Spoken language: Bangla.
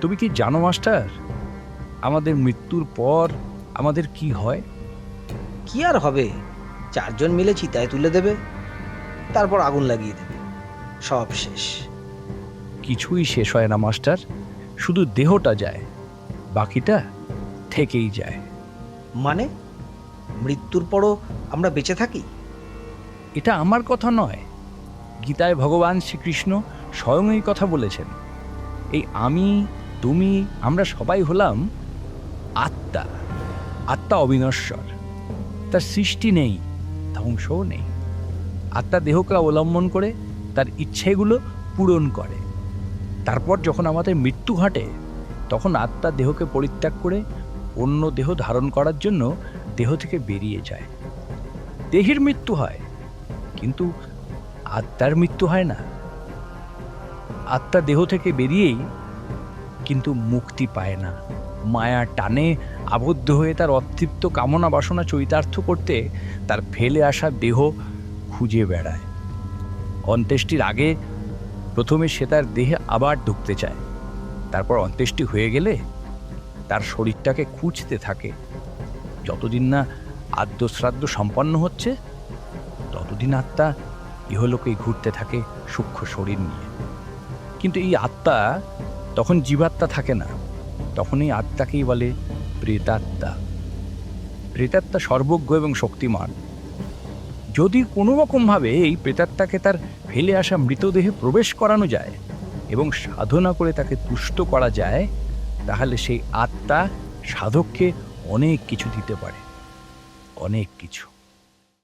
তুমি কি জানো মাস্টার, আমাদের মৃত্যুর পর আমাদের কি হয়? কি আর হবে, 4 জন মিলে চিতায় তুলে দেবে, তারপর আগুন লাগিয়ে দেবে, সব শেষ। কিছুই শেষ হয় না মাস্টার, শুধু দেহটা যায়, বাকিটা থেকেই যায়। মানে মৃত্যুর পরও আমরা বেঁচে থাকি? এটা আমার কথা নয়, গীতায় ভগবান শ্রীকৃষ্ণ স্বয়ং এই কথা বলেছেন। এই আমি, তুমি, আমরা সবাই হলাম আত্মা। আত্মা অবিনশ্বর, তার সৃষ্টি নেই, ধ্বংসও নেই। আত্মা দেহকে অবলম্বন করে তার ইচ্ছেগুলো পূরণ করে। তারপর যখন আমাদের মৃত্যু ঘটে, তখন আত্মা দেহকে পরিত্যাগ করে অন্য দেহ ধারণ করার জন্য দেহ থেকে বেরিয়ে যায়। দেহের মৃত্যু হয়, কিন্তু আত্মার মৃত্যু হয় না। আত্মা দেহ থেকে বেরিয়েই কিন্তু মুক্তি পায় না। মায়ার টানে আবদ্ধ হয়ে তার অতৃপ্ত কামনা বাসনা চরিতার্থ করতে তার ফেলে আসা দেহ খুঁজে বেড়ায়। অন্ত্যেষ্টির আগে প্রথমে সে তার দেহে আবার ঢুকতে চায়, তারপর অন্ত্যেষ্টি হয়ে গেলে তার শরীরটাকে খুঁজতে থাকে। যতদিন না আদ্যশ্রাদ্ধ সম্পন্ন হচ্ছে, ততদিন আত্মা ইহলোকেই ঘুরতে থাকে সূক্ষ্ম শরীর নিয়ে। কিন্তু এই আত্মা তখন জীবাত্মা থাকে না, তখন এই আত্মাকেই বলে প্রেতাত্মা। প্রেতাত্মা সর্বজ্ঞ এবং শক্তিমান। যদি কোনো রকমভাবে এই প্রেতাত্মাকে তার ফেলে আসা মৃতদেহে প্রবেশ করানো যায় এবং সাধনা করে তাকে তুষ্ট করা যায়, তাহলে সেই আত্মা সাধককে অনেক কিছু দিতে পারে, অনেক কিছু।